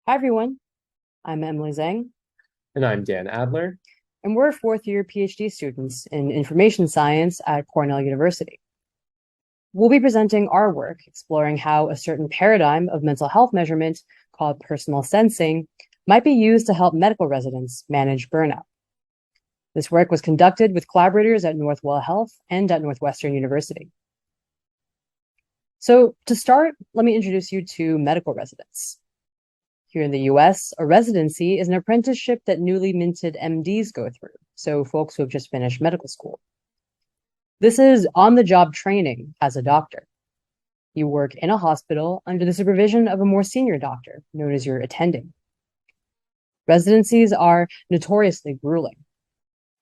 Hi, everyone. I'm Emily Tseng, And I'm Dan Adler. and we're fourth-year PhD students in information science at Cornell University. We'll be presenting our work exploring how a certain paradigm of mental health measurement called personal sensing might be used to help medical residents manage burnout. This work was conducted with collaborators at Northwell Health and at Northwestern University. So to start, let me introduce you to medical residents. Here in the US, a residency is an apprenticeship that newly minted MDs go through, so folks who have just finished medical school. This is on-the-job training as a doctor. You work in a hospital under the supervision of a more senior doctor, known as your attending. Residencies are notoriously grueling.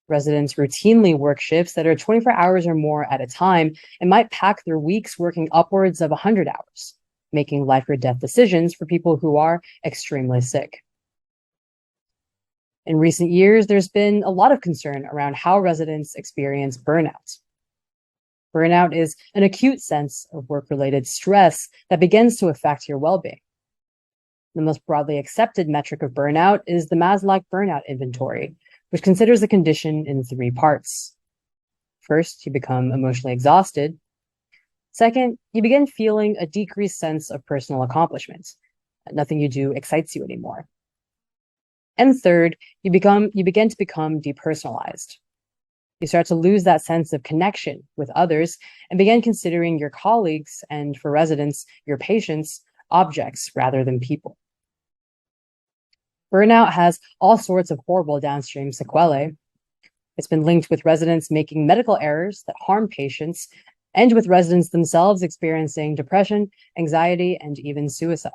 Residents routinely work shifts that are 24 hours or more at a time and might pack their weeks working upwards of 100 hours, making life or death decisions for people who are extremely sick. In recent years, there's been a lot of concern around how residents experience burnout. Burnout is an acute sense of work-related stress that begins to affect your well-being. The most broadly accepted metric of burnout is the Maslow Burnout Inventory, which considers the condition in 3 parts. First, you become emotionally exhausted. Second, you begin feeling a decreased sense of personal accomplishment. Nothing you do excites you anymore. And third, you begin to become depersonalized. You start to lose that sense of connection with others and begin considering your colleagues and, for residents, your patients, objects rather than people. Burnout has all sorts of horrible downstream sequelae. It's been linked with residents making medical errors that harm patients, and with residents themselves experiencing depression, anxiety, and even suicide.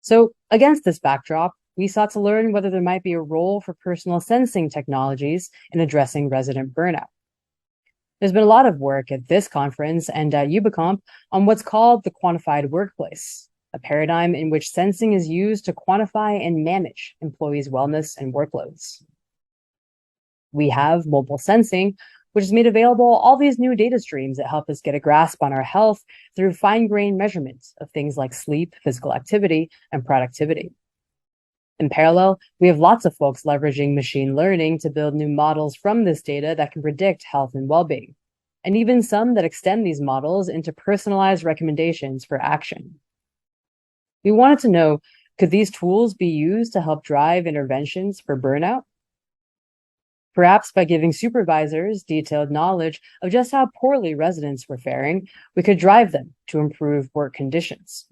So against this backdrop, we sought to learn whether there might be a role for personal sensing technologies in addressing resident burnout. There's been a lot of work at this conference and at UBComp on what's called the Quantified Workplace, a paradigm in which sensing is used to quantify and manage employees' wellness and workloads. We have mobile sensing, which has made available all these new data streams that help us get a grasp on our health through fine-grained measurements of things like sleep, physical activity, and productivity. In parallel, we have lots of folks leveraging machine learning to build new models from this data that can predict health and well-being, and even some that extend these models into personalized recommendations for action. We wanted to know, could these tools be used to help drive interventions for burnout? Perhaps by giving supervisors detailed knowledge of just how poorly residents were faring, we could drive them to improve work conditions.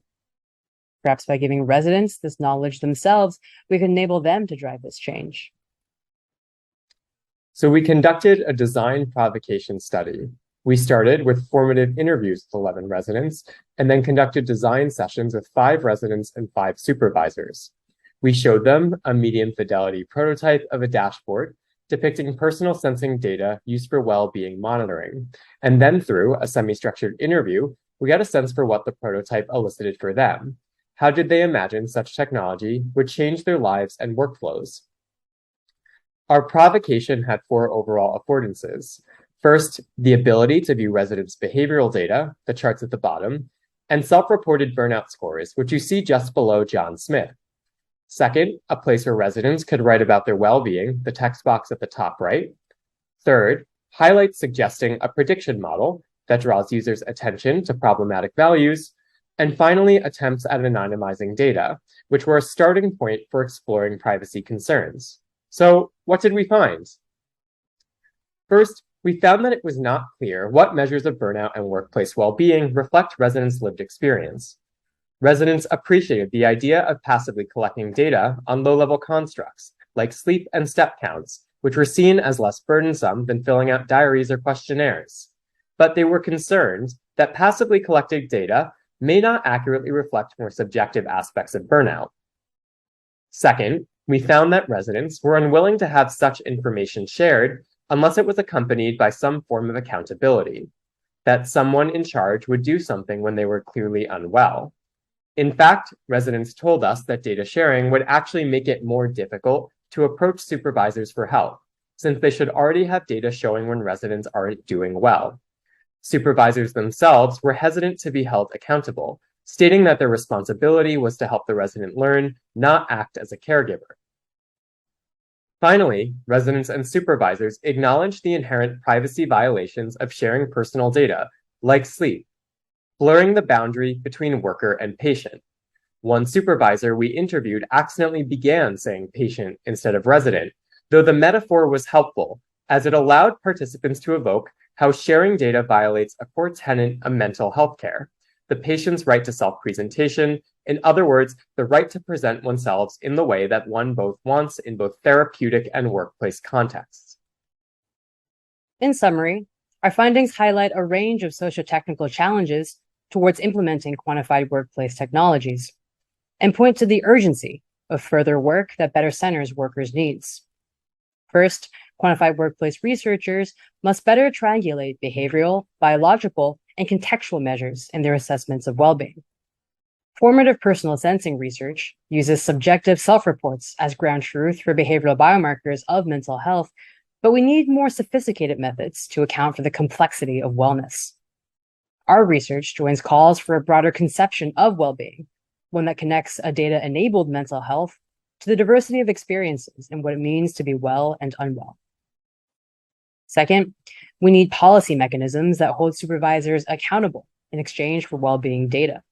Perhaps by giving residents this knowledge themselves, we could enable them to drive this change. So we conducted a design provocation study. We started with formative interviews with 11 residents, and then conducted design sessions with 5 residents and 5 supervisors. We showed them a medium-fidelity prototype of a dashboard depicting personal sensing data used for well-being monitoring. And then through a semi-structured interview, we got a sense for what the prototype elicited for them. How did they imagine such technology would change their lives and workflows? Our provocation had 4 overall affordances. First, the ability to view residents' behavioral data, the charts at the bottom, and self-reported burnout scores, which you see just below John Smith. Second, a place where residents could write about their well-being, the text box at the top right. Third, highlights suggesting a prediction model that draws users' attention to problematic values. And finally, attempts at anonymizing data, which were a starting point for exploring privacy concerns. So what did we find? First, we found that it was not clear what measures of burnout and workplace well-being reflect residents' lived experience. Residents appreciated the idea of passively collecting data on low-level constructs, like sleep and step counts, which were seen as less burdensome than filling out diaries or questionnaires. But they were concerned that passively collected data may not accurately reflect more subjective aspects of burnout. Second, we found that residents were unwilling to have such information shared unless it was accompanied by some form of accountability, that someone in charge would do something when they were clearly unwell. In fact, residents told us that data sharing would actually make it more difficult to approach supervisors for help, since they should already have data showing when residents aren't doing well. Supervisors themselves were hesitant to be held accountable, stating that their responsibility was to help the resident learn, not act as a caregiver. Finally, residents and supervisors acknowledge the inherent privacy violations of sharing personal data, like sleep, blurring the boundary between worker and patient. One supervisor we interviewed accidentally began saying patient instead of resident, though the metaphor was helpful, as it allowed participants to evoke how sharing data violates a core tenet of mental health care, the patient's right to self-presentation, in other words, the right to present oneself in the way that one both wants in both therapeutic and workplace contexts. In summary, our findings highlight a range of socio-technical challenges towards implementing quantified workplace technologies and point to the urgency of further work that better centers workers' needs. First, quantified workplace researchers must better triangulate behavioral, biological, and contextual measures in their assessments of well-being. Formative personal sensing research uses subjective self-reports as ground truth for behavioral biomarkers of mental health, but we need more sophisticated methods to account for the complexity of wellness. Our research joins calls for a broader conception of well-being, one that connects a data-enabled mental health to the diversity of experiences and what it means to be well and unwell. Second, we need policy mechanisms that hold supervisors accountable in exchange for well-being data.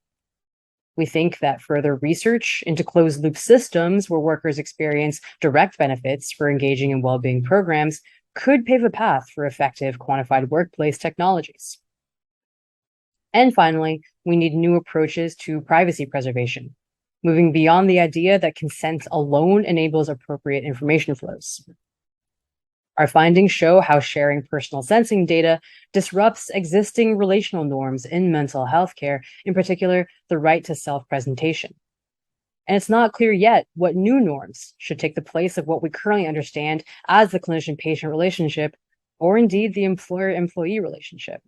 We think that further research into closed-loop systems where workers experience direct benefits for engaging in well-being programs could pave a path for effective quantified workplace technologies. And finally, we need new approaches to privacy preservation, moving beyond the idea that consent alone enables appropriate information flows. Our findings show how sharing personal sensing data disrupts existing relational norms in mental health care, in particular, the right to self-presentation. And it's not clear yet what new norms should take the place of what we currently understand as the clinician-patient relationship, or indeed the employer-employee relationship.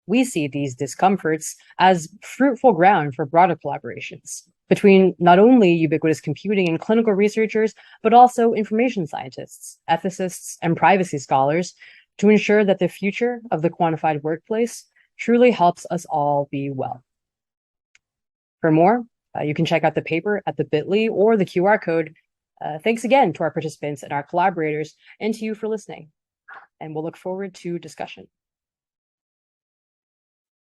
We see these discomforts as fruitful ground for broader collaborations between not only ubiquitous computing and clinical researchers, but also information scientists, ethicists, and privacy scholars to ensure that the future of the quantified workplace truly helps us all be well. For more, you can check out the paper at the bit.ly or the QR code. Thanks again to our participants and our collaborators, and to you for listening. And we'll look forward to discussion.